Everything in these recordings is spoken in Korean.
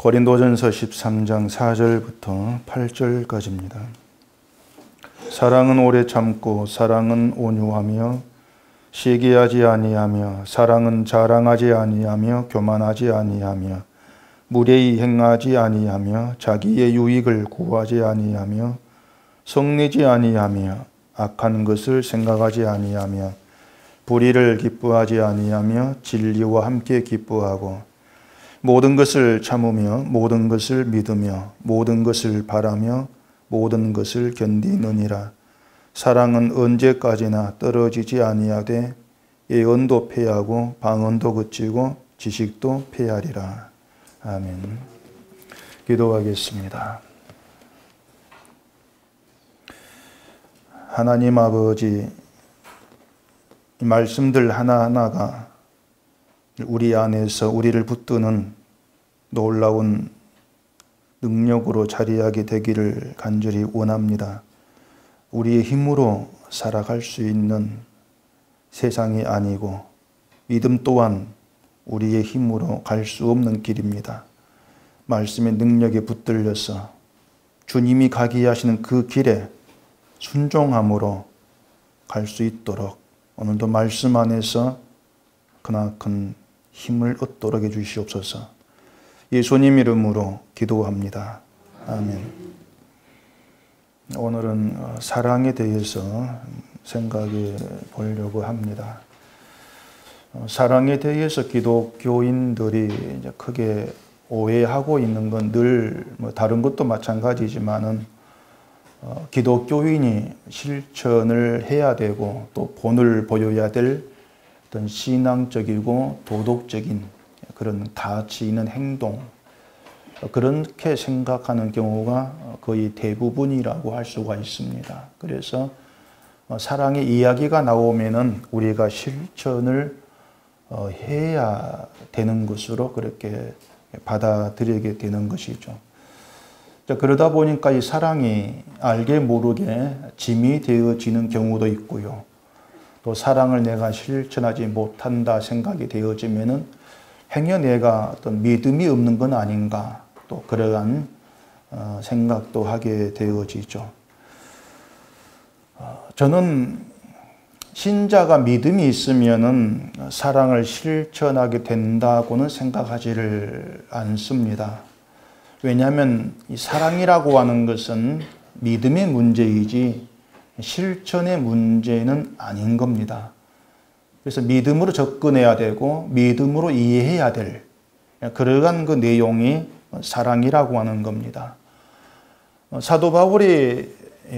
고린도전서 13장 4절부터 8절까지입니다. 사랑은 오래 참고 사랑은 온유하며 시기하지 아니하며 사랑은 자랑하지 아니하며 교만하지 아니하며 무례히 행하지 아니하며 자기의 유익을 구하지 아니하며 성내지 아니하며 악한 것을 생각하지 아니하며 불의를 기뻐하지 아니하며 진리와 함께 기뻐하고 모든 것을 참으며 모든 것을 믿으며 모든 것을 바라며 모든 것을 견디느니라. 사랑은 언제까지나 떨어지지 아니하되 예언도 패하고 방언도 그치고 지식도 패하리라. 아멘. 기도하겠습니다. 하나님 아버지, 이 말씀들 하나하나가 우리 안에서 우리를 붙드는 놀라운 능력으로 자리하게 되기를 간절히 원합니다. 우리의 힘으로 살아갈 수 있는 세상이 아니고 믿음 또한 우리의 힘으로 갈 수 없는 길입니다. 말씀의 능력에 붙들려서 주님이 가게 하시는 그 길에 순종함으로 갈 수 있도록 오늘도 말씀 안에서 크나큰 힘을 얻도록 해주시옵소서. 예수님 이름으로 기도합니다. 아멘. 오늘은 사랑에 대해서 생각해 보려고 합니다. 사랑에 대해서 기독교인들이 이제 크게 오해하고 있는 건 늘 다른 것도 마찬가지지만은 기독교인이 실천을 해야 되고 또 본을 보여야 될 어떤 신앙적이고 도덕적인 그런 가치 있는 행동, 그렇게 생각하는 경우가 거의 대부분이라고 할 수가 있습니다. 그래서 사랑의 이야기가 나오면은 우리가 실천을 해야 되는 것으로 그렇게 받아들이게 되는 것이죠. 그러다 보니까 이 사랑이 알게 모르게 짐이 되어지는 경우도 있고요. 또 사랑을 내가 실천하지 못한다 생각이 되어지면은 행여 내가 어떤 믿음이 없는 건 아닌가, 또 그러한 생각도 하게 되어지죠. 저는 신자가 믿음이 있으면은 사랑을 실천하게 된다고는 생각하지를 않습니다. 왜냐하면 이 사랑이라고 하는 것은 믿음의 문제이지 실천의 문제는 아닌 겁니다. 그래서 믿음으로 접근해야 되고 믿음으로 이해해야 될 그러한 그 내용이 사랑이라고 하는 겁니다. 사도 바울이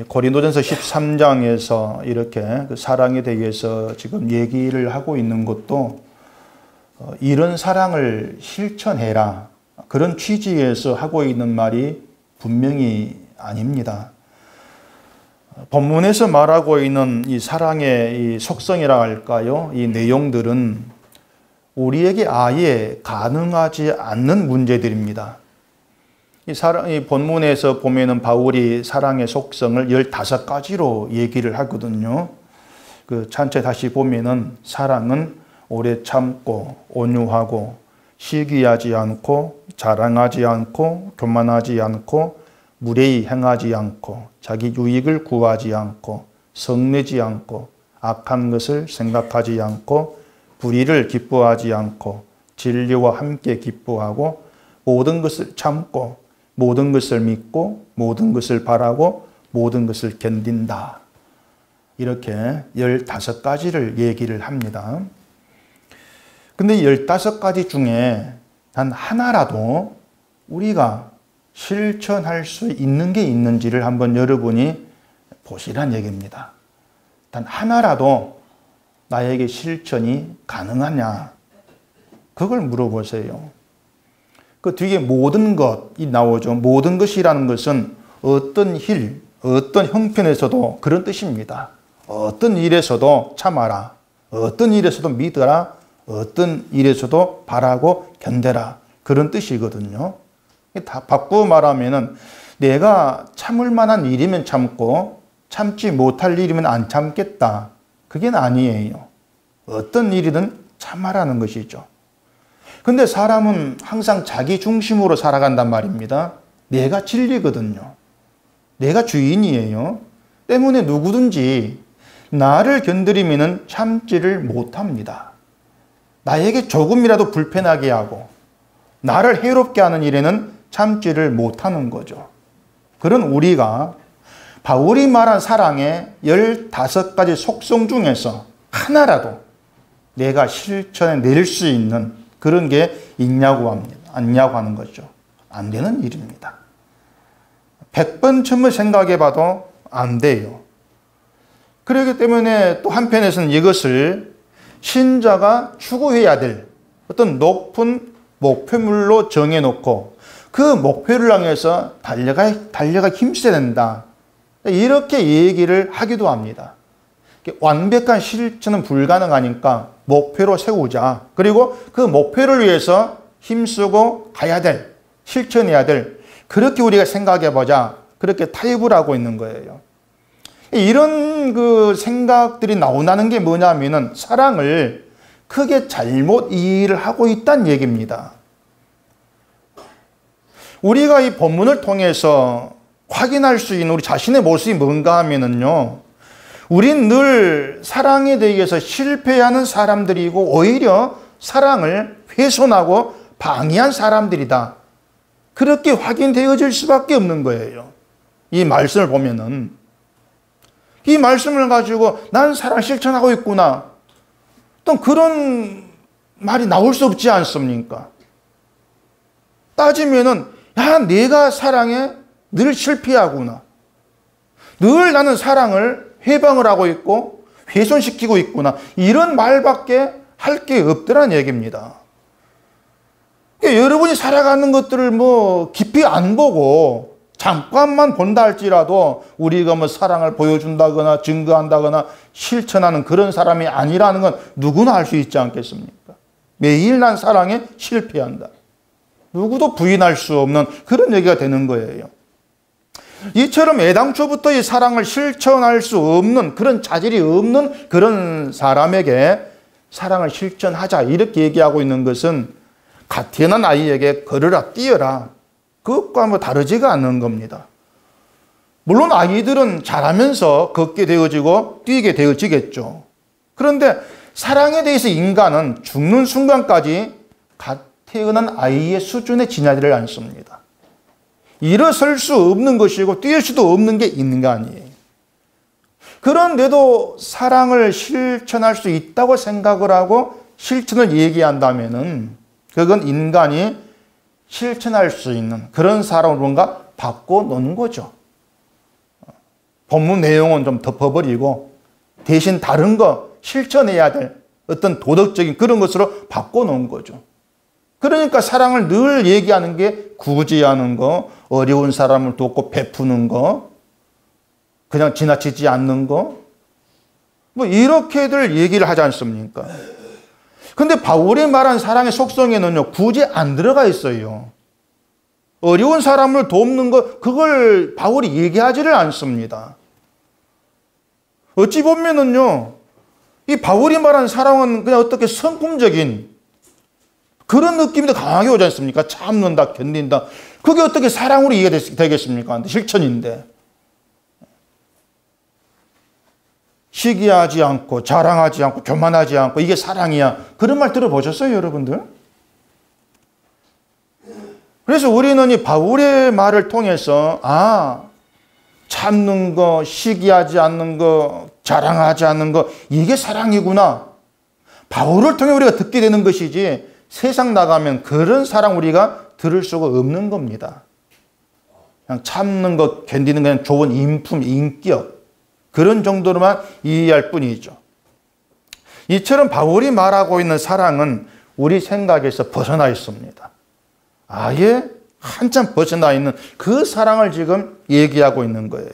고린도전서 13장에서 이렇게 그 사랑에 대해서 지금 얘기를 하고 있는 것도 이런 사랑을 실천해라, 그런 취지에서 하고 있는 말이 분명히 아닙니다. 본문에서 말하고 있는 이 사랑의 이 속성이라 할까요? 이 내용들은 우리에게 아예 가능하지 않는 문제들입니다. 이 본문에서 보면은 바울이 사랑의 속성을 15가지로 얘기를 하거든요. 그 전체 다시 보면은 사랑은 오래 참고 온유하고 시기하지 않고 자랑하지 않고 교만하지 않고 무례히 행하지 않고 자기 유익을 구하지 않고 성내지 않고 악한 것을 생각하지 않고 불의를 기뻐하지 않고 진리와 함께 기뻐하고 모든 것을 참고 모든 것을 믿고 모든 것을 바라고 모든 것을 견딘다. 이렇게 15가지를 얘기를 합니다. 근데 15가지 중에 단 하나라도 우리가 실천할 수 있는 게 있는지를 한번 여러분이 보시란 얘기입니다. 단 하나라도 나에게 실천이 가능하냐? 그걸 물어보세요. 그 뒤에 모든 것이 나오죠. 모든 것이라는 것은 어떤 일, 어떤 형편에서도 그런 뜻입니다. 어떤 일에서도 참아라. 어떤 일에서도 믿어라. 어떤 일에서도 바라고 견뎌라. 그런 뜻이거든요. 다 바꾸어 말하면은 내가 참을 만한 일이면 참고 참지 못할 일이면 안 참겠다. 그게 아니에요. 어떤 일이든 참아라는 것이죠. 근데 사람은 항상 자기 중심으로 살아간단 말입니다. 내가 진리거든요. 내가 주인이에요. 때문에 누구든지 나를 건드리면 참지를 못합니다. 나에게 조금이라도 불편하게 하고 나를 해롭게 하는 일에는 참지를 못하는 거죠. 그런 우리가 바울이 말한 사랑의 15가지 속성 중에서 하나라도 내가 실천해낼 수 있는 그런 게 있냐고 합니다. 않냐고 하는 거죠. 안 되는 일입니다. 100번 1000번 생각해 봐도 안 돼요. 그렇기 때문에 또 한편에서는 이것을 신자가 추구해야 될 어떤 높은 목표물로 정해놓고 그 목표를 향해서 달려가 힘써야 된다. 이렇게 얘기를 하기도 합니다. 완벽한 실천은 불가능하니까 목표로 세우자. 그리고 그 목표를 위해서 힘쓰고 가야 될, 실천해야 될, 그렇게 우리가 생각해 보자. 그렇게 타협을 하고 있는 거예요. 이런 그 생각들이 나온다는 게 뭐냐면은 사랑을 크게 잘못 이해를 하고 있다는 얘기입니다. 우리가 이 본문을 통해서 확인할 수 있는 우리 자신의 모습이 뭔가 하면은요, 우린 늘 사랑에 대해서 실패하는 사람들이고 오히려 사랑을 훼손하고 방해한 사람들이다. 그렇게 확인되어질 수밖에 없는 거예요. 이 말씀을 보면은. 이 말씀을 가지고 난 사랑 실천하고 있구나. 또 그런 말이 나올 수 없지 않습니까? 따지면은, 야, 내가 사랑에 늘 실패하구나. 늘 나는 사랑을 회방을 하고 있고 훼손시키고 있구나. 이런 말밖에 할 게 없더란 얘기입니다. 그러니까 여러분이 살아가는 것들을 뭐 깊이 안 보고 잠깐만 본다 할지라도 우리가 뭐 사랑을 보여준다거나 증거한다거나 실천하는 그런 사람이 아니라는 건 누구나 알 수 있지 않겠습니까? 매일 난 사랑에 실패한다. 누구도 부인할 수 없는 그런 얘기가 되는 거예요. 이처럼 애당초부터 이 사랑을 실천할 수 없는 그런 자질이 없는 그런 사람에게 사랑을 실천하자 이렇게 얘기하고 있는 것은 갓 태어난 아이에게 걸으라 뛰어라 그것과 뭐 다르지가 않는 겁니다. 물론 아이들은 자라면서 걷게 되어지고 뛰게 되어지겠죠. 그런데 사랑에 대해서 인간은 죽는 순간까지 갓 태어난 아이의 수준에 지나지를 않습니다. 일어설 수 없는 것이고 뛸 수도 없는 게 인간이에요. 그런데도 사랑을 실천할 수 있다고 생각을 하고 실천을 얘기한다면은 그건 인간이 실천할 수 있는 그런 사람을 뭔가 바꿔놓는 거죠. 본문 내용은 좀 덮어버리고 대신 다른 거 실천해야 될 어떤 도덕적인 그런 것으로 바꿔놓은 거죠. 그러니까 사랑을 늘 얘기하는 게 구제하는 거, 어려운 사람을 돕고 베푸는 거, 그냥 지나치지 않는 거, 뭐 이렇게들 얘기를 하지 않습니까? 근데 바울이 말한 사랑의 속성에는요, 구제 안 들어가 있어요. 어려운 사람을 돕는 거, 그걸 바울이 얘기하지를 않습니다. 어찌 보면은요, 이 바울이 말한 사랑은 그냥 어떻게 성품적인 그런 느낌도 강하게 오지 않습니까? 참는다, 견딘다. 그게 어떻게 사랑으로 이해가 되겠습니까? 실천인데. 시기하지 않고 자랑하지 않고 교만하지 않고 이게 사랑이야. 그런 말 들어보셨어요, 여러분들? 그래서 우리는 이 바울의 말을 통해서 참는 거, 시기하지 않는 거, 자랑하지 않는 거 이게 사랑이구나. 바울을 통해 우리가 듣게 되는 것이지 세상 나가면 그런 사랑 우리가 들을 수가 없는 겁니다. 그냥 참는 것, 견디는 그냥 좋은 인품, 인격 그런 정도로만 이해할 뿐이죠. 이처럼 바울이 말하고 있는 사랑은 우리 생각에서 벗어나 있습니다. 아예 한참 벗어나 있는 그 사랑을 지금 얘기하고 있는 거예요.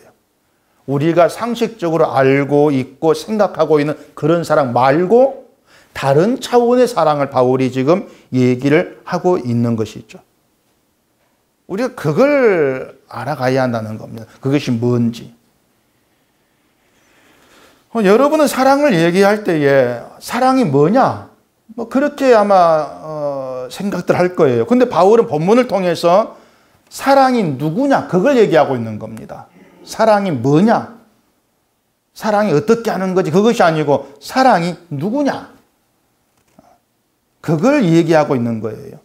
우리가 상식적으로 알고 있고 생각하고 있는 그런 사랑 말고 다른 차원의 사랑을 바울이 지금 얘기를 하고 있는 것이죠. 우리가 그걸 알아가야 한다는 겁니다. 그것이 뭔지. 여러분은 사랑을 얘기할 때에 사랑이 뭐냐? 뭐 그렇게 아마 생각들 할 거예요. 근데 바울은 본문을 통해서 사랑이 누구냐 그걸 얘기하고 있는 겁니다. 사랑이 뭐냐? 사랑이 어떻게 하는 거지? 그것이 아니고 사랑이 누구냐? 그걸 얘기하고 있는 거예요.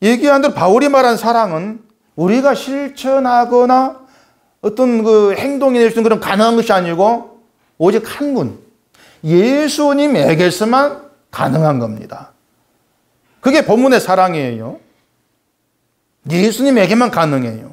얘기한 대로 바울이 말한 사랑은 우리가 실천하거나 어떤 그 행동이 될 수 있는 그런 가능한 것이 아니고 오직 한 분, 예수님에게서만 가능한 겁니다. 그게 본문의 사랑이에요. 예수님에게만 가능해요.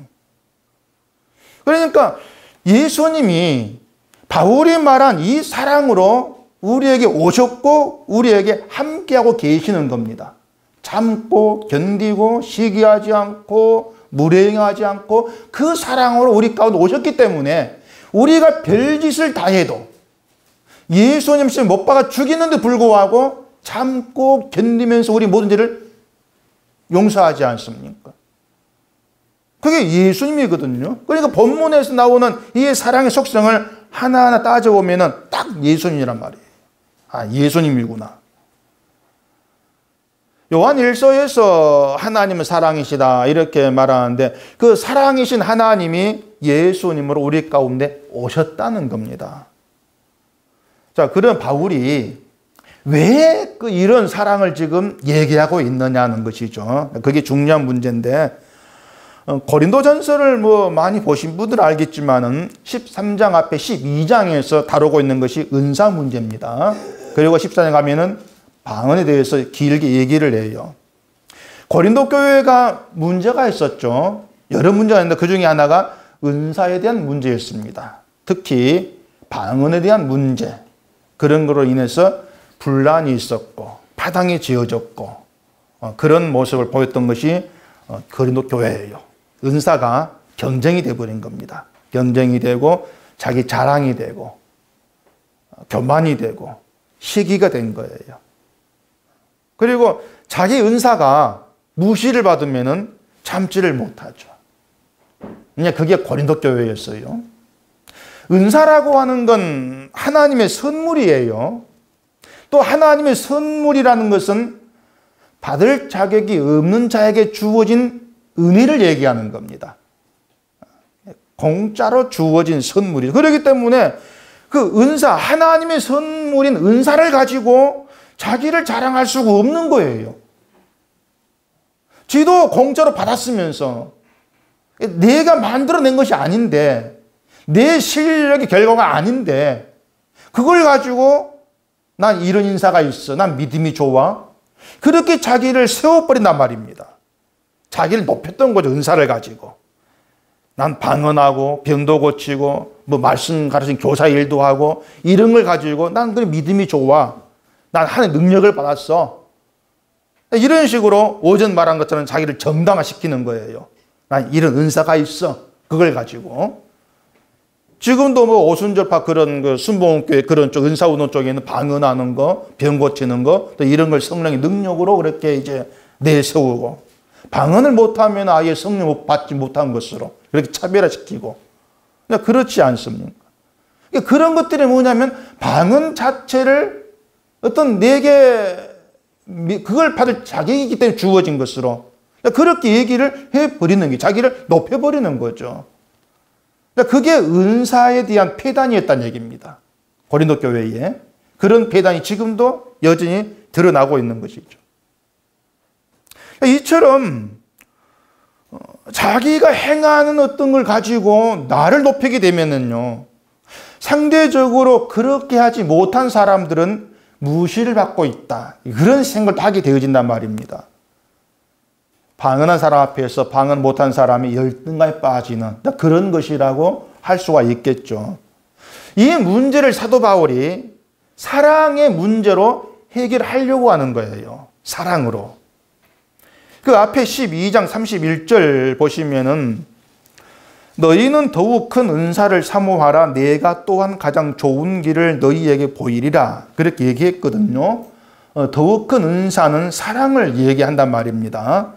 그러니까 예수님이 바울이 말한 이 사랑으로 우리에게 오셨고 우리에게 함께하고 계시는 겁니다. 참고 견디고 시기하지 않고 무례행하지 않고 그 사랑으로 우리 가운데 오셨기 때문에 우리가 별짓을 다 해도 예수님 못 박아 죽이는데 불구하고 참고 견디면서 우리 모든 죄를 용서하지 않습니까? 그게 예수님이거든요. 그러니까 본문에서 나오는 이 사랑의 속성을 하나하나 따져보면 딱 예수님이란 말이에요. 아, 예수님이구나. 요한 1서에서 하나님은 사랑이시다 이렇게 말하는데 그 사랑이신 하나님이 예수님으로 우리 가운데 오셨다는 겁니다. 자, 그런 바울이 왜 이런 사랑을 지금 얘기하고 있느냐는 것이죠. 그게 중요한 문제인데 고린도전서를 많이 보신 분들은 알겠지만은 13장 앞에 12장에서 다루고 있는 것이 은사 문제입니다. 그리고 14장 가면은 방언에 대해서 길게 얘기를 해요. 고린도 교회가 문제가 있었죠. 여러 문제가 있는데 그 중에 하나가 은사에 대한 문제였습니다. 특히 방언에 대한 문제. 그런 거로 인해서 분란이 있었고 파당이 지어졌고 그런 모습을 보였던 것이 고린도 교회예요. 은사가 경쟁이 되어버린 겁니다. 경쟁이 되고 자기 자랑이 되고 교만이 되고 시기가 된 거예요. 그리고 자기 은사가 무시를 받으면 참지를 못하죠. 그냥 그게 고린도 교회였어요. 은사라고 하는 건 하나님의 선물이에요. 또 하나님의 선물이라는 것은 받을 자격이 없는 자에게 주어진 은혜를 얘기하는 겁니다. 공짜로 주어진 선물이죠. 그렇기 때문에 그 은사, 하나님의 선물인 은사를 가지고 자기를 자랑할 수가 없는 거예요. 지도 공짜로 받았으면서 내가 만들어낸 것이 아닌데 내 실력의 결과가 아닌데 그걸 가지고 난 이런 인사가 있어. 난 믿음이 좋아. 그렇게 자기를 세워버린단 말입니다. 자기를 높였던 거죠. 은사를 가지고. 난 방언하고 병도 고치고 말씀 가르친 교사 일도 하고 이런 걸 가지고 난 그래 믿음이 좋아. 난 하나님의 능력을 받았어. 이런 식으로 오전 말한 것처럼 자기를 정당화시키는 거예요. 난 이런 은사가 있어. 그걸 가지고. 지금도 오순절파 그런 순복음교회 그런 쪽 은사운동 쪽에는 방언하는 거, 병 고치는 거, 또 이런 걸 성령의 능력으로 그렇게 이제 내세우고 방언을 못하면 아예 성령 받지 못한 것으로 그렇게 차별화시키고 그렇지 않습니까? 그런 것들이 뭐냐면 방언 자체를 어떤 내게 그걸 받을 자격이기 때문에 주어진 것으로 그렇게 얘기를 해버리는 게 자기를 높여버리는 거죠. 그게 은사에 대한 폐단이었다는 얘기입니다. 고린도 교회에. 그런 폐단이 지금도 여전히 드러나고 있는 것이죠. 이처럼 자기가 행하는 어떤 걸 가지고 나를 높이게 되면은요, 상대적으로 그렇게 하지 못한 사람들은 무시를 받고 있다. 그런 생각을 하게 되어진단 말입니다. 방언한 사람 앞에서 방언 못한 사람이 열등감에 빠지는 그런 것이라고 할 수가 있겠죠. 이 문제를 사도 바울이 사랑의 문제로 해결하려고 하는 거예요. 사랑으로. 그 앞에 12장 31절 보시면은 너희는 더욱 큰 은사를 사모하라. 내가 또한 가장 좋은 길을 너희에게 보이리라. 그렇게 얘기했거든요. 더욱 큰 은사는 사랑을 얘기한단 말입니다.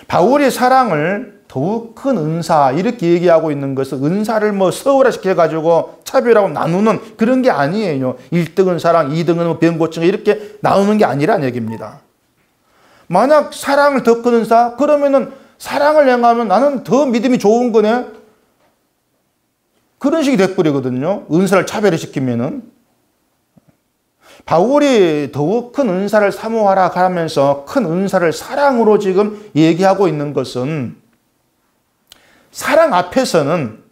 바울이 사랑을 더욱 큰 은사 이렇게 얘기하고 있는 것은 은사를 서울화시켜가지고 차별하고 나누는 그런 게 아니에요. 1등은 사랑, 2등은 병 고치는 이렇게 나누는 게 아니란 얘기입니다. 만약 사랑을 더 큰 은사, 그러면은 사랑을 행하면 나는 더 믿음이 좋은 거네? 그런 식이 돼버리거든요. 은사를 차별시키면은. 바울이 더욱 큰 은사를 사모하라 하면서 큰 은사를 사랑으로 지금 얘기하고 있는 것은 사랑 앞에서는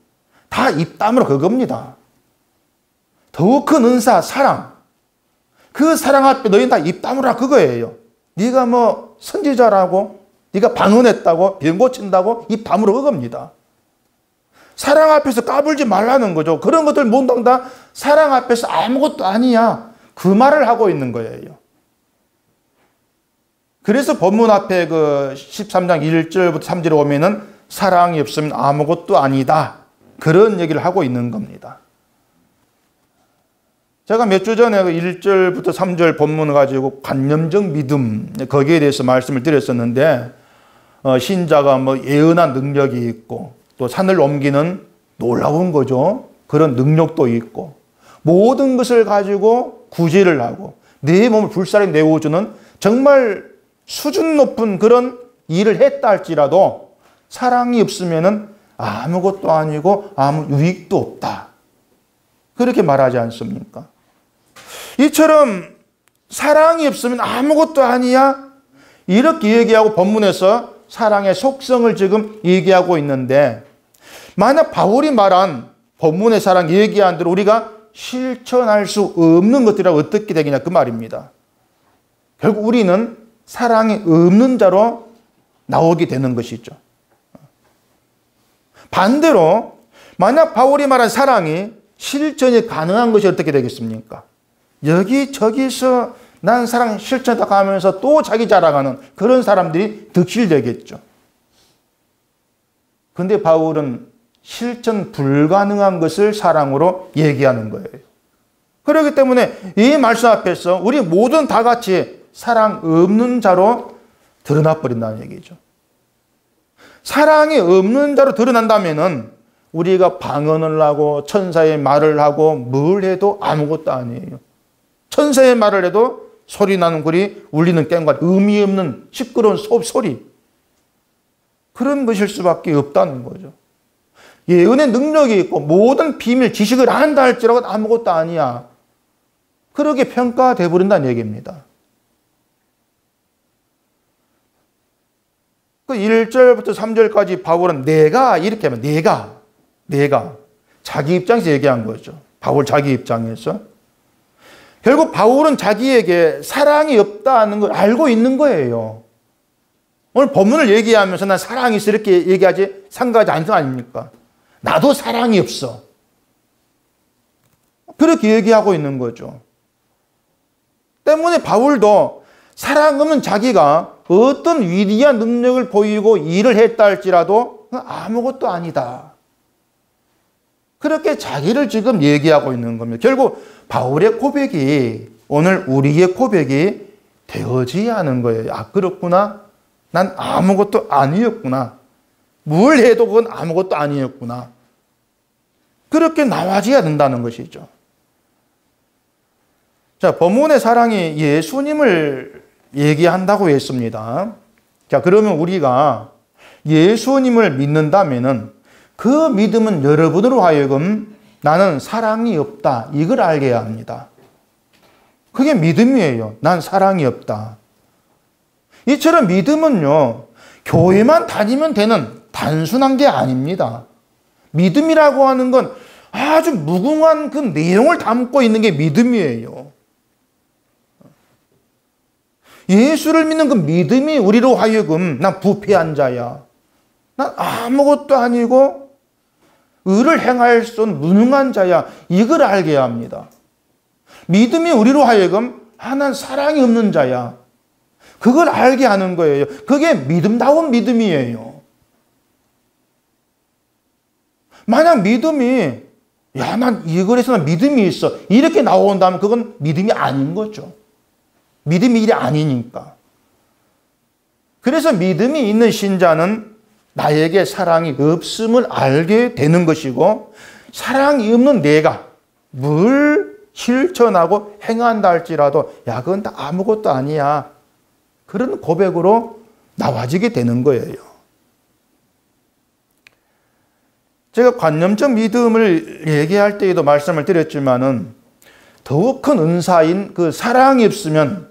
다 입담으로 그겁니다. 더욱 큰 은사, 사랑. 그 사랑 앞에 너희는 다 입담으로 그거예요. 네가 뭐 선지자라고, 네가 방언했다고, 병 고친다고 입담으로 그겁니다. 사랑 앞에서 까불지 말라는 거죠. 그런 것들 모두 다 사랑 앞에서 아무것도 아니야. 그 말을 하고 있는 거예요. 그래서 본문 앞에 그 13장 1절부터 3절에 오면은 사랑이 없으면 아무것도 아니다. 그런 얘기를 하고 있는 겁니다. 제가 몇 주 전에 1절부터 3절 본문을 가지고 관념적 믿음, 거기에 대해서 말씀을 드렸었는데, 신자가 뭐 예언한 능력이 있고, 또 산을 옮기는 놀라운 거죠. 그런 능력도 있고, 모든 것을 가지고 구제를 하고, 내 몸을 불살에 내어주는 정말 수준 높은 그런 일을 했다 할지라도, 사랑이 없으면은 아무것도 아니고 아무 유익도 없다. 그렇게 말하지 않습니까? 이처럼 사랑이 없으면 아무것도 아니야? 이렇게 얘기하고 본문에서 사랑의 속성을 지금 얘기하고 있는데, 만약 바울이 말한 본문의 사랑 얘기한 대로 우리가 실천할 수 없는 것들이라고 어떻게 되겠냐 그 말입니다. 결국 우리는 사랑이 없는 자로 나오게 되는 것이죠. 반대로 만약 바울이 말한 사랑이 실천이 가능한 것이 어떻게 되겠습니까? 여기저기서 난 사랑 실천하다 가면서 또 자기 자랑하는 그런 사람들이 득실되겠죠. 근데 바울은 실천 불가능한 것을 사랑으로 얘기하는 거예요. 그렇기 때문에 이 말씀 앞에서 우리 모든 다 같이 사랑 없는 자로 드러나 버린다는 얘기죠. 사랑이 없는 자로 드러난다면은 우리가 방언을 하고 천사의 말을 하고 뭘 해도 아무것도 아니에요. 천사의 말을 해도 소리 나는 소리, 울리는 꽹과 의미 없는 시끄러운 소리. 그런 것일 수밖에 없다는 거죠. 예언의 능력이 있고 모든 비밀, 지식을 안다 할지라도 아무것도 아니야. 그렇게 평가되어 버린다는 얘기입니다. 그 1절부터 3절까지 바울은 내가 이렇게 하면 내가 자기 입장에서 얘기한 거죠. 바울 자기 입장에서. 결국 바울은 자기에게 사랑이 없다는 걸 알고 있는 거예요. 오늘 본문을 얘기하면서 난 사랑이 있어 이렇게 얘기하지 상가하지 않는 거 아닙니까? 나도 사랑이 없어. 그렇게 얘기하고 있는 거죠. 때문에 바울도 사랑 없는 자기가 어떤 위대한 능력을 보이고 일을 했다 할지라도 아무것도 아니다. 그렇게 자기를 지금 얘기하고 있는 겁니다. 결국 바울의 고백이 오늘 우리의 고백이 되어져야 하는 거예요. 아, 그렇구나. 난 아무것도 아니었구나. 뭘 해도 그건 아무것도 아니었구나. 그렇게 나와줘야 된다는 것이죠. 자, 본문의 사랑이 예수님을 얘기한다고 했습니다. 자, 그러면 우리가 예수님을 믿는다면은 그 믿음은 여러분으로 하여금 나는 사랑이 없다. 이걸 알게 해야 합니다. 그게 믿음이에요. 난 사랑이 없다. 이처럼 믿음은요, 교회만 다니면 되는 단순한 게 아닙니다. 믿음이라고 하는 건 아주 무궁한 그 내용을 담고 있는 게 믿음이에요. 예수를 믿는 그 믿음이 우리로 하여금 난 부패한 자야. 난 아무것도 아니고 의를 행할 수 없는 무능한 자야. 이걸 알게 해야 합니다. 믿음이 우리로 하여금 난 사랑이 없는 자야. 그걸 알게 하는 거예요. 그게 믿음다운 믿음이에요. 만약 믿음이 난 이걸 해서 난 믿음이 있어. 이렇게 나온다면 그건 믿음이 아닌 거죠. 믿음이 일이 아니니까. 그래서 믿음이 있는 신자는 나에게 사랑이 없음을 알게 되는 것이고, 사랑이 없는 내가 뭘 실천하고 행한다 할지라도 야, 그건 다 아무것도 아니야. 그런 고백으로 나와지게 되는 거예요. 제가 관념적 믿음을 얘기할 때에도 말씀을 드렸지만은 더욱 큰 은사인 그 사랑이 없으면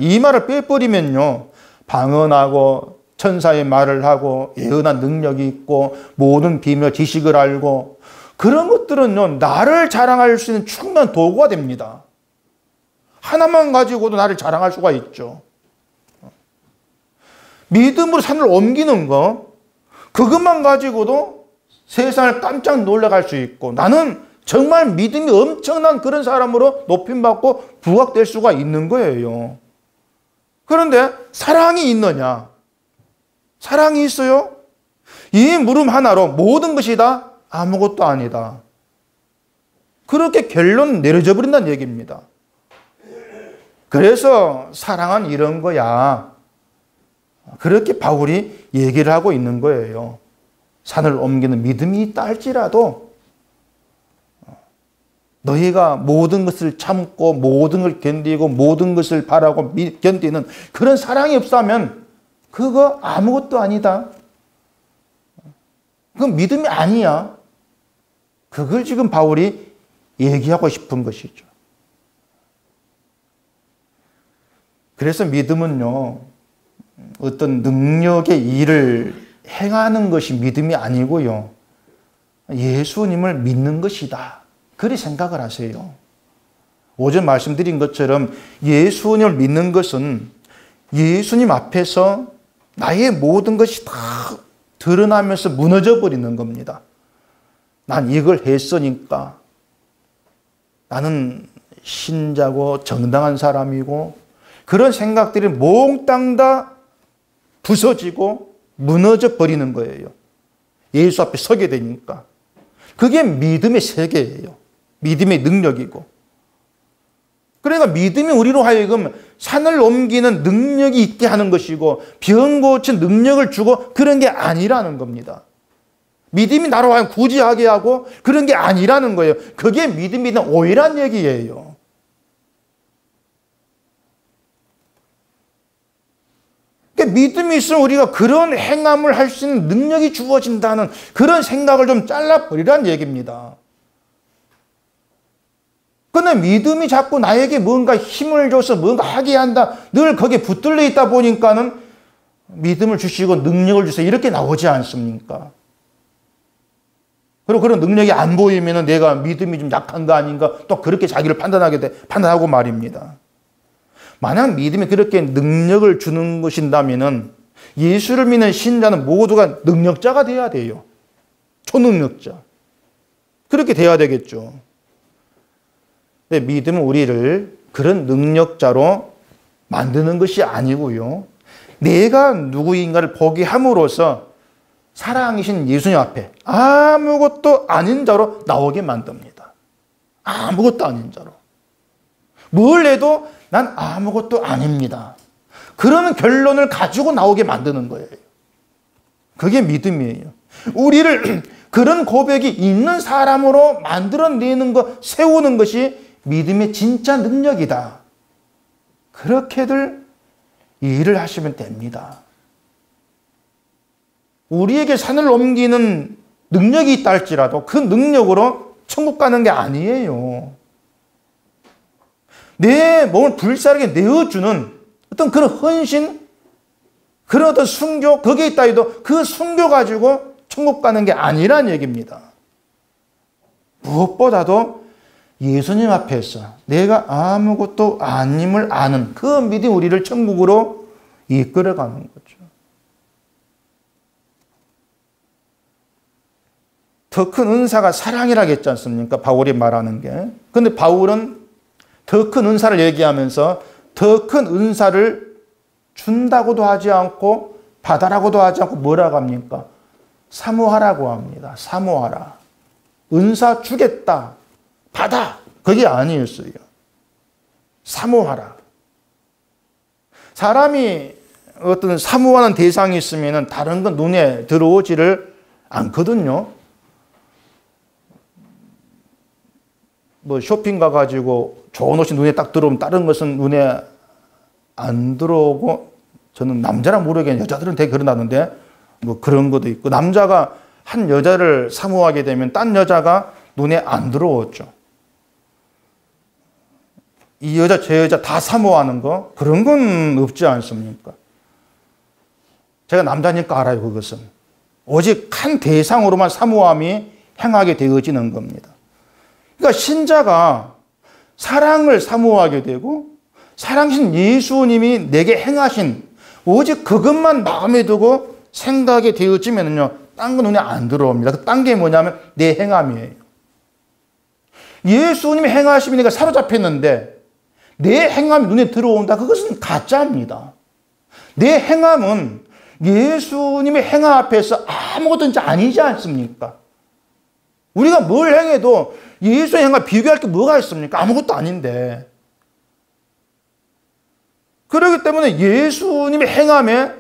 이 말을 빼버리면요, 방언하고 천사의 말을 하고 예언한 능력이 있고 모든 비밀 지식을 알고 그런 것들은요, 나를 자랑할 수 있는 충분한 도구가 됩니다. 하나만 가지고도 나를 자랑할 수가 있죠. 믿음으로 산을 옮기는 거, 그것만 가지고도 세상을 깜짝 놀라갈 수 있고, 나는 정말 믿음이 엄청난 그런 사람으로 높임받고 부각될 수가 있는 거예요. 그런데 사랑이 있느냐? 사랑이 있어요? 이 물음 하나로 모든 것이 다 아무것도 아니다. 그렇게 결론 내려져 버린다는 얘기입니다. 그래서 사랑은 이런 거야. 그렇게 바울이 얘기를 하고 있는 거예요. 산을 옮기는 믿음이 있다 할지라도 너희가 모든 것을 참고 모든 걸 견디고 모든 것을 바라고 견디는 그런 사랑이 없다면 그거 아무것도 아니다. 그건 믿음이 아니야. 그걸 지금 바울이 얘기하고 싶은 것이죠. 그래서 믿음은요, 어떤 능력의 일을 행하는 것이 믿음이 아니고요, 예수님을 믿는 것이다. 그리 생각을 하세요. 오전 말씀드린 것처럼 예수님을 믿는 것은 예수님 앞에서 나의 모든 것이 다 드러나면서 무너져 버리는 겁니다. 난 이걸 했으니까 나는 신자고 정당한 사람이고 그런 생각들이 몽땅 다 부서지고 무너져 버리는 거예요. 예수 앞에 서게 되니까. 그게 믿음의 세계예요. 믿음의 능력이고. 그러니까 믿음이 우리로 하여금 산을 옮기는 능력이 있게 하는 것이고 병 고친 능력을 주고 그런 게 아니라는 겁니다. 믿음이 나로 하여금 구제하게 하고 그런 게 아니라는 거예요. 그게 믿음이 오해란 얘기예요. 그러니까 믿음이 있으면 우리가 그런 행함을 할 수 있는 능력이 주어진다는 그런 생각을 좀 잘라버리란 얘기입니다. 그런데 믿음이 자꾸 나에게 뭔가 힘을 줘서 뭔가 하게 한다. 늘 거기에 붙들려 있다 보니까는 믿음을 주시고 능력을 주세요. 이렇게 나오지 않습니까? 그리고 그런 능력이 안 보이면 내가 믿음이 좀 약한 거 아닌가 또 그렇게 자기를 판단하고 말입니다. 만약 믿음이 그렇게 능력을 주는 것인다면 예수를 믿는 신자는 모두가 능력자가 돼야 돼요. 초능력자. 그렇게 돼야 되겠죠. 근데 믿음은 우리를 그런 능력자로 만드는 것이 아니고요. 내가 누구인가를 포기함으로써 사랑이신 예수님 앞에 아무것도 아닌 자로 나오게 만듭니다. 아무것도 아닌 자로. 뭘 해도 난 아무것도 아닙니다. 그런 결론을 가지고 나오게 만드는 거예요. 그게 믿음이에요. 우리를 그런 고백이 있는 사람으로 만들어내는 것, 세우는 것이 믿음의 진짜 능력이다. 그렇게들 일을 하시면 됩니다. 우리에게 산을 옮기는 능력이 있다 할지라도 그 능력으로 천국 가는 게 아니에요. 내 몸을 불사르게 내어주는 어떤 그런 헌신, 그런 어떤 순교, 거기에 있다 해도 그 순교 가지고 천국 가는 게 아니란 얘기입니다. 무엇보다도 예수님 앞에서 내가 아무것도 아님을 아는 그 믿음이 우리를 천국으로 이끌어가는 거죠. 더 큰 은사가 사랑이라고 했지 않습니까? 바울이 말하는 게. 그런데 바울은 더 큰 은사를 얘기하면서 더 큰 은사를 준다고도 하지 않고 받아라고도 하지 않고 뭐라고 합니까? 사모하라고 합니다. 사모하라. 은사 주겠다. 받아. 그게 아니었어요. 사모하라. 사람이 어떤 사모하는 대상이 있으면 다른 건 눈에 들어오지를 않거든요. 뭐 쇼핑 가가지고 좋은 옷이 눈에 딱 들어오면 다른 것은 눈에 안 들어오고, 저는 남자라 모르게 여자들은 되게 그런다는데 뭐 그런 것도 있고, 남자가 한 여자를 사모하게 되면 딴 여자가 눈에 안 들어오죠. 이 여자 저 여자 다 사모하는 거, 그런 건 없지 않습니까? 제가 남자니까 알아요. 그것은 오직 한 대상으로만 사모함이 행하게 되어지는 겁니다. 그러니까 신자가 사랑을 사모하게 되고, 사랑신 예수님이 내게 행하신 오직 그것만 마음에 두고 생각이 되어지면요, 딴 거 눈에 안 들어옵니다. 딴 게 뭐냐면 내 행함이에요. 예수님이 행하심이니까 사로잡혔는데 내 행함이 눈에 들어온다. 그것은 가짜입니다. 내 행함은 예수님의 행함 앞에서 아무것도 아니지 않습니까? 우리가 뭘 행해도 예수의 행함과 비교할 게 뭐가 있습니까? 아무것도 아닌데. 그렇기 때문에 예수님의 행함에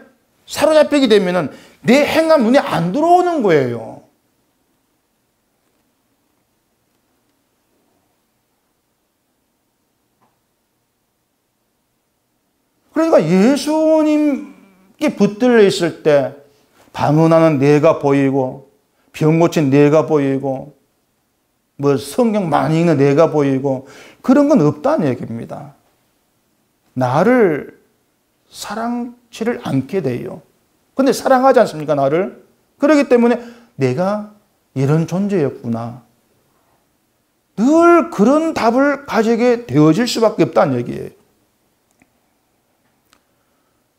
사로잡히게 되면은 내 행함 눈에 안 들어오는 거예요. 그러니까 예수님께 붙들려 있을 때 방언하는 내가 보이고, 병 고친 내가 보이고, 뭐 성경 많이 읽는 내가 보이고, 그런 건 없다는 얘기입니다. 나를 사랑치를 않게 돼요. 근데 사랑하지 않습니까, 나를? 그렇기 때문에 내가 이런 존재였구나. 늘 그런 답을 가지게 되어질 수밖에 없다는 얘기예요.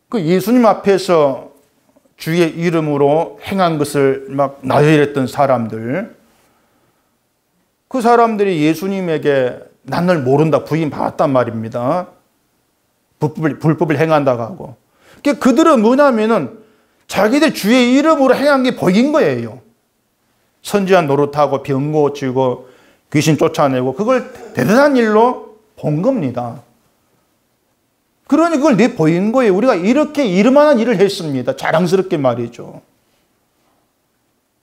그 예수님 앞에서 주의 이름으로 행한 것을 막 나열했던 사람들, 그 사람들이 예수님에게 나를 모른다 부인받았단 말입니다. 불법을 행한다고 하고. 그들은 뭐냐면은 자기들 주의 이름으로 행한 게 보인 거예요. 선지한 노릇하고 병 고치고 귀신 쫓아내고, 그걸 대단한 일로 본 겁니다. 그러니 그걸 내 보인 거예요. 우리가 이렇게 이름만한 일을 했습니다. 자랑스럽게 말이죠.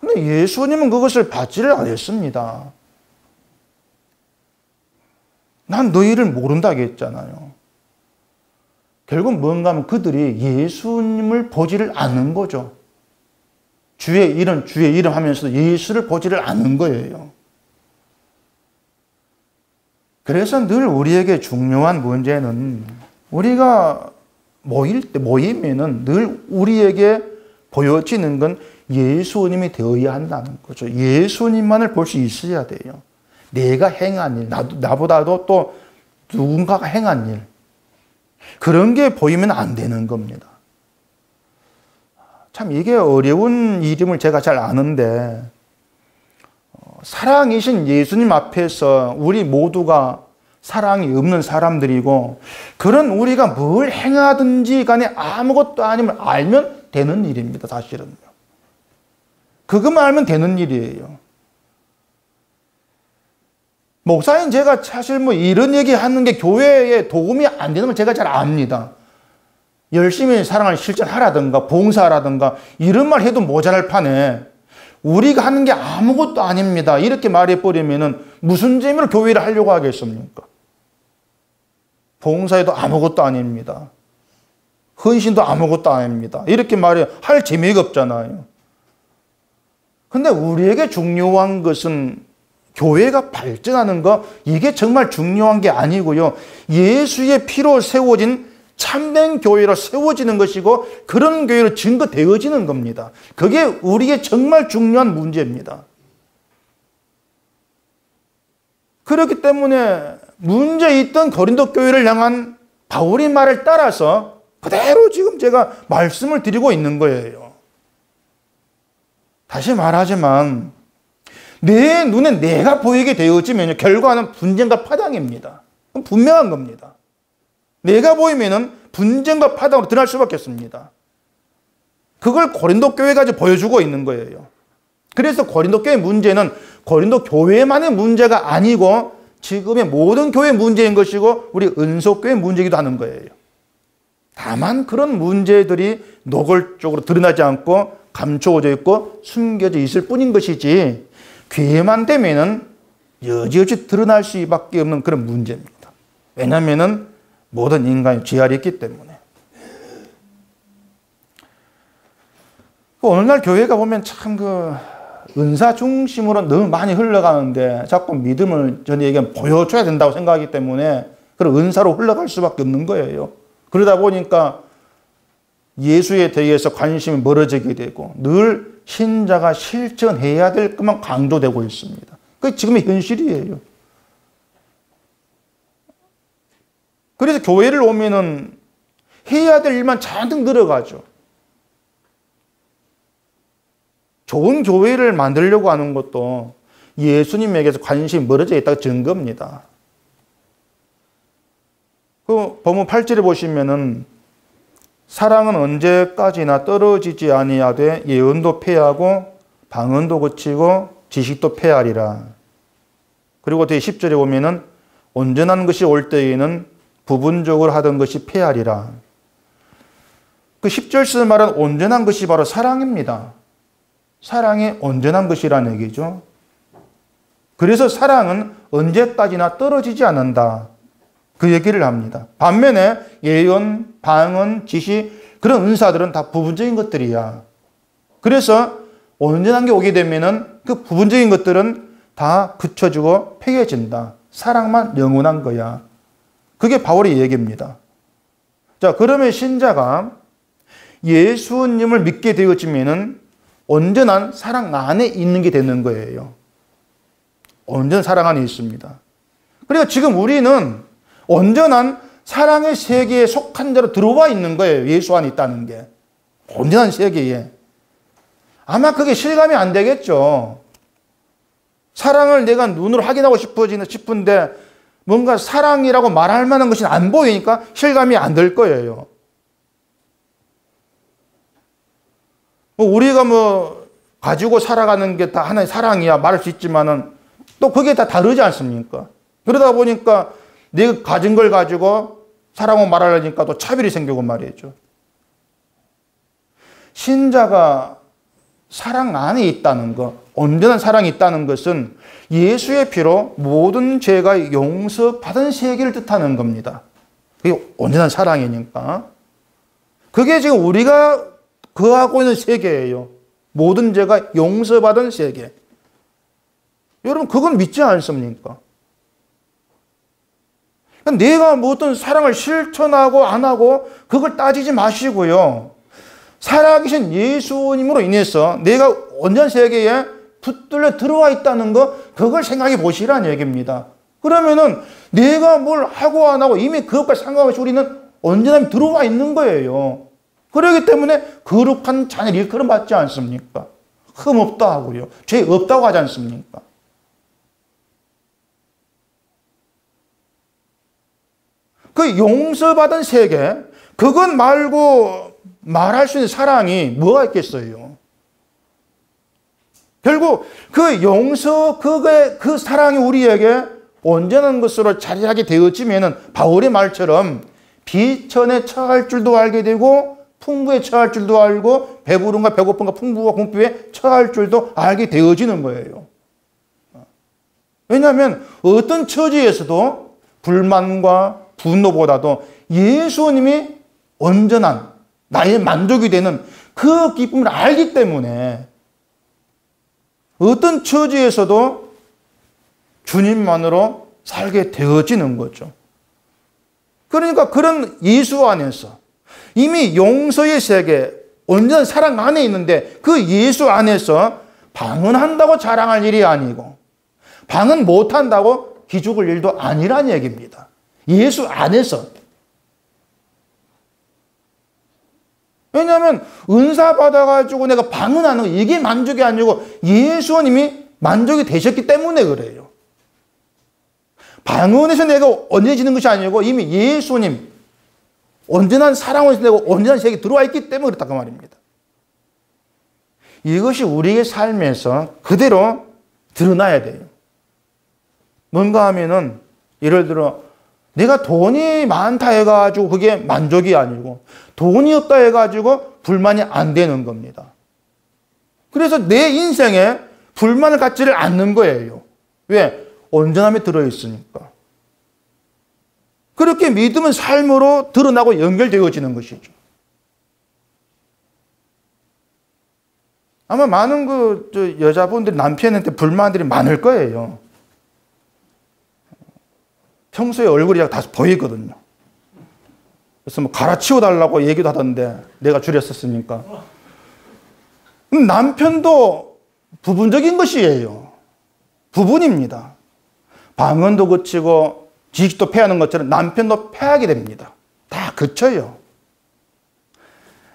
근데 예수님은 그것을 받지를 않았습니다. 난 너희를 모른다고 했잖아요. 결국 뭔가 하면 그들이 예수님을 보지를 않는 거죠. 주의 이름 하면서도 예수를 보지를 않는 거예요. 그래서 늘 우리에게 중요한 문제는, 우리가 모이면은 늘 우리에게 보여지는 건 예수님이 되어야 한다는 거죠. 예수님만을 볼 수 있어야 돼요. 내가 행한 일, 나보다도 또 누군가가 행한 일, 그런 게 보이면 안 되는 겁니다. 참 이게 어려운 일임을 제가 잘 아는데, 사랑이신 예수님 앞에서 우리 모두가 사랑이 없는 사람들이고, 그런 우리가 뭘 행하든지 간에 아무것도 아님을 알면 되는 일입니다. 사실은요. 그것만 알면 되는 일이에요. 목사님, 제가 사실 뭐 이런 얘기 하는 게 교회에 도움이 안 되는 걸 제가 잘 압니다. 열심히 사랑을 실천하라든가 봉사하라든가 이런 말 해도 모자랄 판에 우리가 하는 게 아무것도 아닙니다, 이렇게 말해버리면 무슨 재미로 교회를 하려고 하겠습니까? 봉사해도 아무것도 아닙니다. 헌신도 아무것도 아닙니다, 이렇게 할 재미가 없잖아요. 근데 우리에게 중요한 것은 교회가 발전하는 거, 이게 정말 중요한 게 아니고요. 예수의 피로 세워진 참된 교회로 세워지는 것이고, 그런 교회로 증거되어지는 겁니다. 그게 우리의 정말 중요한 문제입니다. 그렇기 때문에 문제 있던 고린도 교회를 향한 바울의 말을 따라서 그대로 지금 제가 말씀을 드리고 있는 거예요. 다시 말하지만 내 눈에 내가 보이게 되어지면 결과는 분쟁과 파당입니다. 그건 분명한 겁니다. 내가 보이면 분쟁과 파당으로 드러날 수밖에 없습니다. 그걸 고린도 교회까지 보여주고 있는 거예요. 그래서 고린도 교회 문제는 고린도 교회만의 문제가 아니고 지금의 모든 교회 문제인 것이고 우리 은속교회 문제이기도 하는 거예요. 다만 그런 문제들이 노골적으로 드러나지 않고 감추어져 있고 숨겨져 있을 뿐인 것이지, 기회만 되면은 여지없이 드러날 수밖에 없는 그런 문제입니다. 왜냐하면은 모든 인간이 죄악이 있기 때문에. 어느 날 교회가 보면 참 은사 중심으로 너무 많이 흘러가는데 자꾸 믿음을 저에게 보여줘야 된다고 생각하기 때문에 그런 은사로 흘러갈 수밖에 없는 거예요. 그러다 보니까 예수에 대해서 관심이 멀어지게 되고 늘 신자가 실천해야 될 것만 강조되고 있습니다. 그게 지금의 현실이에요. 그래서 교회를 오면은 해야 될 일만 잔뜩 늘어가죠. 좋은 교회를 만들려고 하는 것도 예수님에게서 관심이 멀어져 있다가 증거입니다. 그 본문 8절에 보시면은 사랑은 언제까지나 떨어지지 아니하되 예언도 패하고 방언도 그치고 지식도 패하리라. 그리고 뒤에 10절에 보면은 온전한 것이 올 때에는 부분적으로 하던 것이 패하리라. 그 10절에서 말한 온전한 것이 바로 사랑입니다. 사랑이 온전한 것이라는 얘기죠. 그래서 사랑은 언제까지나 떨어지지 않는다. 그 얘기를 합니다. 반면에 예언, 방언, 지식 그런 은사들은 다 부분적인 것들이야. 그래서 온전한 게 오게 되면은 그 부분적인 것들은 다 그쳐지고 폐해진다. 사랑만 영원한 거야. 그게 바울의 얘기입니다. 자, 그러면 신자가 예수님을 믿게 되어지면은 온전한 사랑 안에 있는 게 되는 거예요. 온전한 사랑 안에 있습니다. 그러니까 지금 우리는 온전한 사랑의 세계에 속한 자로 들어와 있는 거예요. 예수 안에 있다는 게. 온전한 세계에. 아마 그게 실감이 안 되겠죠. 사랑을 내가 눈으로 확인하고 싶은데 뭔가 사랑이라고 말할 만한 것이 안 보이니까 실감이 안 될 거예요. 우리가 가지고 살아가는 게 다 하나의 사랑이야 말할 수 있지만은 또 그게 다 다르지 않습니까? 그러다 보니까 내가 가진 걸 가지고 사랑을 말하려니까 또 차별이 생기고 말이죠. 신자가 사랑 안에 있다는 것, 온전한 사랑이 있다는 것은 예수의 피로 모든 죄가 용서받은 세계를 뜻하는 겁니다. 그게 온전한 사랑이니까. 그게 지금 우리가 거하고 있는 세계예요. 모든 죄가 용서받은 세계. 여러분 그건 믿지 않습니까? 내가 어떤 사랑을 실천하고 안 하고 그걸 따지지 마시고요. 살아계신 예수님으로 인해서 내가 온전한 세계에 붙들려 들어와 있다는 거 그걸 생각해 보시라는 얘기입니다. 그러면은 내가 뭘 하고 안 하고 이미 그것과 상관없이 우리는 온전함이 들어와 있는 거예요. 그렇기 때문에 거룩한 자녀 일컬음 받지 않습니까? 흠 없다 하고요. 죄 없다고 하지 않습니까? 그 용서받은 세계, 그것 말고 말할 수 있는 사랑이 뭐가 있겠어요? 결국 그 용서, 그 사랑이 우리에게 온전한 것으로 자리하게 되어지면은 바울의 말처럼 비천에 처할 줄도 알게 되고 풍부에 처할 줄도 알고 배부름과 배고픔과 풍부와 궁핍에 처할 줄도 알게 되어지는 거예요. 왜냐하면 어떤 처지에서도 불만과 분노보다도 예수님이 온전한 나의 만족이 되는 그 기쁨을 알기 때문에 어떤 처지에서도 주님만으로 살게 되어지는 거죠. 그러니까 그런 예수 안에서 이미 용서의 세계, 온전한 사랑 안에 있는데 그 예수 안에서 방언한다고 자랑할 일이 아니고 방언 못한다고 기죽을 일도 아니란 얘기입니다. 예수 안에서. 왜냐하면 은사 받아가지고 내가 방언하는 거 이게 만족이 아니고 예수님이 만족이 되셨기 때문에 그래요. 방언에서 내가 온전해지는 것이 아니고 이미 예수님 온전한 사랑을 내고 온전한 세계에 들어와 있기 때문에 그렇다고 말입니다. 이것이 우리의 삶에서 그대로 드러나야 돼요. 뭔가 하면은 예를 들어 내가 돈이 많다 해가지고 그게 만족이 아니고 돈이 없다 해가지고 불만이 안 되는 겁니다. 그래서 내 인생에 불만을 갖지를 않는 거예요. 왜? 온전함이 들어있으니까. 그렇게 믿음은 삶으로 드러나고 연결되어지는 것이죠. 아마 많은 여자분들이 남편한테 불만들이 많을 거예요. 평소에 얼굴이 다 보이거든요. 그래서 뭐 갈아치워 달라고 얘기도 하던데 내가 줄였었으니까. 남편도 부분적인 것이에요. 부분입니다. 방언도 그치고 지식도 패하는 것처럼 남편도 패하게 됩니다. 다 그쳐요.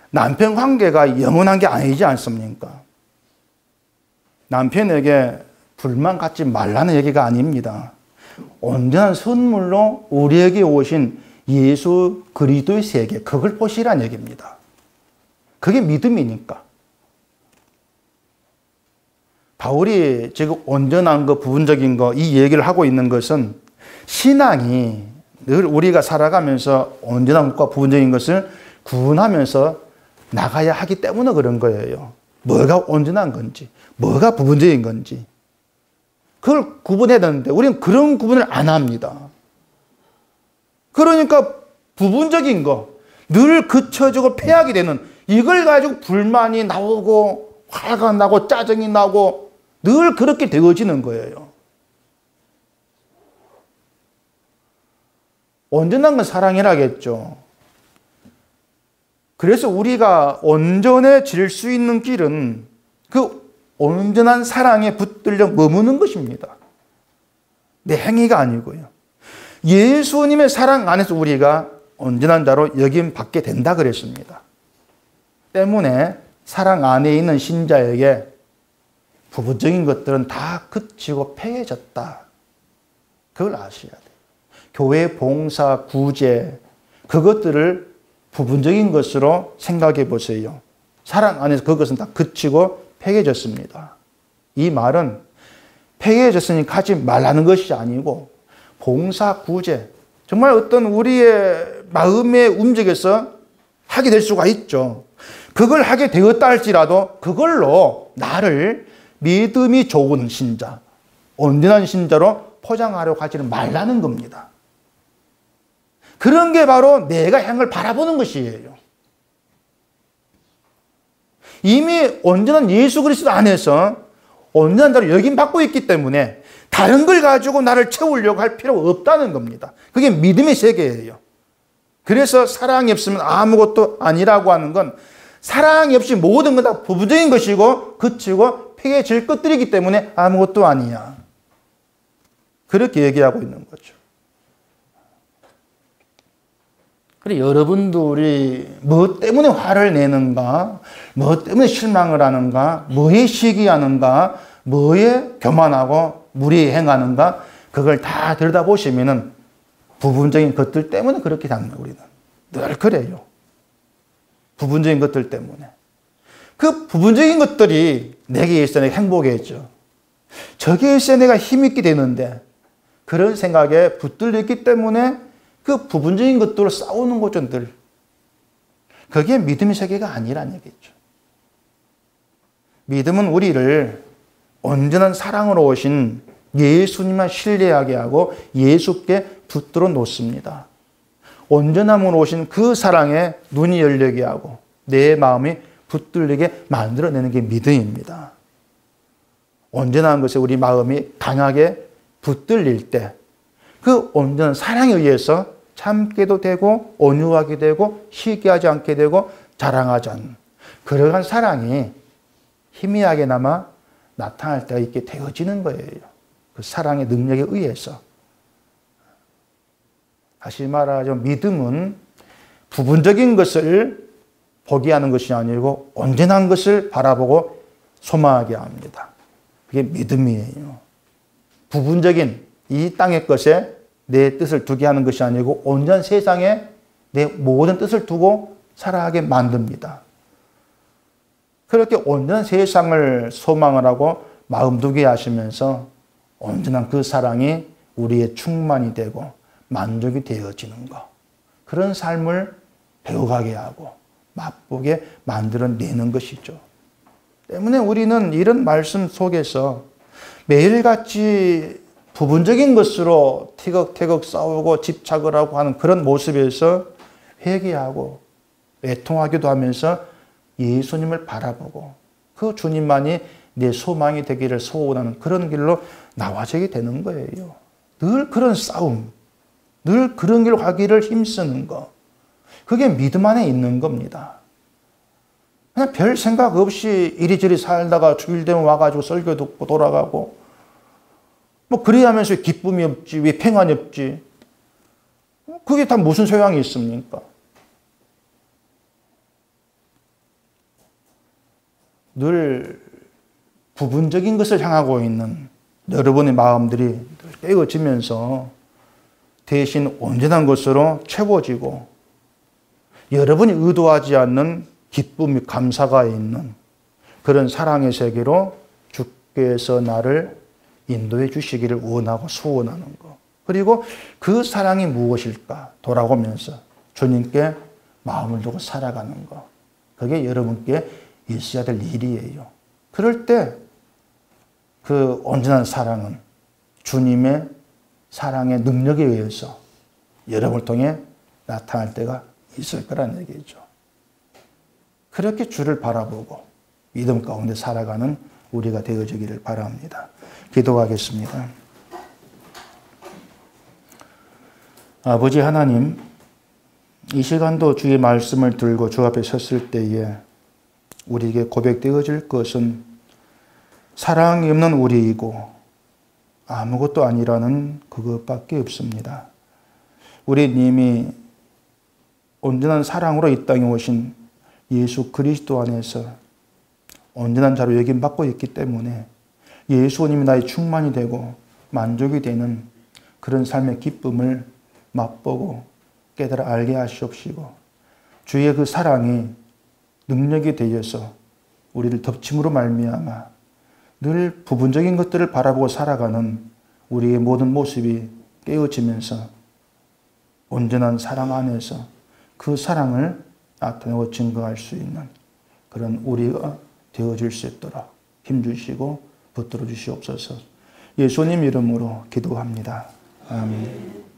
남편 관계가 영원한 게 아니지 않습니까? 남편에게 불만 갖지 말라는 얘기가 아닙니다. 온전한 선물로 우리에게 오신 예수 그리스도의 세계, 그걸 보시라는 얘기입니다. 그게 믿음이니까. 바울이 지금 온전한 거, 부분적인 거, 이 얘기를 하고 있는 것은 신앙이 늘 우리가 살아가면서 온전한 것과 부분적인 것을 구분하면서 나가야 하기 때문에 그런 거예요. 뭐가 온전한 건지, 뭐가 부분적인 건지. 그걸 구분해야 되는데 우리는 그런 구분을 안 합니다. 그러니까 부분적인 거, 늘 그쳐지고 패하게 되는 이걸 가지고 불만이 나오고 화가 나고 짜증이 나고 늘 그렇게 되어지는 거예요. 온전한 건 사랑이라겠죠. 그래서 우리가 온전해질 수 있는 길은 그 온전한 사랑에 붙들려 머무는 것입니다. 내 행위가 아니고요. 예수님의 사랑 안에서 우리가 온전한 자로 여김 받게 된다 그랬습니다. 때문에 사랑 안에 있는 신자에게 부분적인 것들은 다 그치고 패해졌다. 그걸 아셔야 돼요. 교회 봉사, 구제, 그것들을 부분적인 것으로 생각해 보세요. 사랑 안에서 그것은 다 그치고 패해졌습니다. 이 말은 패해졌으니 하지 말라는 것이 아니고 봉사, 구제, 정말 어떤 우리의 마음의 움직여서 하게 될 수가 있죠. 그걸 하게 되었다 할지라도 그걸로 나를 믿음이 좋은 신자, 온전한 신자로 포장하려고 하지는 말라는 겁니다. 그런 게 바로 내가 향한 걸 바라보는 것이에요. 이미 온전한 예수 그리스도 안에서 온전한 자로 여김받고 있기 때문에 다른 걸 가지고 나를 채우려고 할 필요가 없다는 겁니다. 그게 믿음의 세계예요. 그래서 사랑이 없으면 아무것도 아니라고 하는 건 사랑이 없이 모든 건 다 부분적인 것이고 그치고 폐해질 것들이기 때문에 아무것도 아니야. 그렇게 얘기하고 있는 거죠. 그래, 여러분들이 뭐 때문에 화를 내는가, 뭐 때문에 실망을 하는가, 뭐에 시기하는가, 뭐에 교만하고 무리에 행하는가, 그걸 다 들여다보시면은 부분적인 것들 때문에 그렇게 당해요, 우리는. 늘 그래요. 부분적인 것들 때문에. 그 부분적인 것들이 내게 있어 내가 행복해져. 저게 있어 내가 힘있게 되는데 그런 생각에 붙들렸기 때문에 그 부분적인 것들로 싸우는 거죠, 늘. 그게 믿음의 세계가 아니란 얘기죠. 믿음은 우리를 온전한 사랑으로 오신 예수님만 신뢰하게 하고 예수께 붙들어 놓습니다. 온전함으로 오신 그 사랑에 눈이 열리게 하고 내 마음이 붙들리게 만들어내는 게 믿음입니다. 온전한 것에 우리 마음이 강하게 붙들릴 때 그 온전한 사랑에 의해서 참게도 되고 온유하게 되고 시기하지 않게 되고 자랑하지 않는 그러한 사랑이 희미하게나마 나타날 때가 있게 되어지는 거예요. 그 사랑의 능력에 의해서. 다시 말하자면 믿음은 부분적인 것을 보게 하는 것이 아니고 온전한 것을 바라보고 소망하게 합니다. 그게 믿음이에요. 부분적인 이 땅의 것에 내 뜻을 두게 하는 것이 아니고 온전한 세상에 내 모든 뜻을 두고 살아가게 만듭니다. 그렇게 온전한 세상을 소망을 하고 마음 두게 하시면서 온전한 그 사랑이 우리의 충만이 되고 만족이 되어지는 것. 그런 삶을 배워가게 하고 맛보게 만들어내는 것이죠. 때문에 우리는 이런 말씀 속에서 매일같이 부분적인 것으로 티격태격 싸우고 집착을 하고 하는 그런 모습에서 회개하고 애통하기도 하면서 예수님을 바라보고 그 주님만이 내 소망이 되기를 소원하는 그런 길로 나와지게 되는 거예요. 늘 그런 싸움, 늘 그런 길로 가기를 힘쓰는 거. 그게 믿음 안에 있는 겁니다. 그냥 별 생각 없이 이리저리 살다가 주일 되면 와가지고 설교 듣고 돌아가고 뭐 그래야 하면서 기쁨이 없지, 왜 평안이 없지? 그게 다 무슨 소용이 있습니까? 늘 부분적인 것을 향하고 있는 여러분의 마음들이 깨어지면서 대신 온전한 것으로 채워지고 여러분이 의도하지 않는 기쁨이 감사가 있는 그런 사랑의 세계로 주께서 나를 인도해 주시기를 원하고 소원하는 것. 그리고 그 사랑이 무엇일까 돌아보면서 주님께 마음을 두고 살아가는 것. 그게 여러분께 있어야 될 일이에요. 그럴 때 그 온전한 사랑은 주님의 사랑의 능력에 의해서 여러분을 통해 나타날 때가 있을 거란 얘기죠. 그렇게 주를 바라보고 믿음 가운데 살아가는 우리가 되어지기를 바랍니다. 기도하겠습니다. 아버지 하나님, 이 시간도 주의 말씀을 들고 주 앞에 섰을 때에 우리에게 고백되어질 것은 사랑이 없는 우리이고 아무것도 아니라는 그것밖에 없습니다. 우리 님이 온전한 사랑으로 이 땅에 오신 예수 그리스도 안에서 온전한 자로 여김받고 있기 때문에 예수님이 나의 충만이 되고 만족이 되는 그런 삶의 기쁨을 맛보고 깨달아 알게 하시옵시고 주의 그 사랑이 능력이 되어서 우리를 덮침으로 말미암아 늘 부분적인 것들을 바라보고 살아가는 우리의 모든 모습이 깨어지면서 온전한 사랑 안에서 그 사랑을 나타내고 증거할 수 있는 그런 우리가 되어질 수 있도록 힘주시고 붙들어 주시옵소서. 예수님 이름으로 기도합니다. 아멘.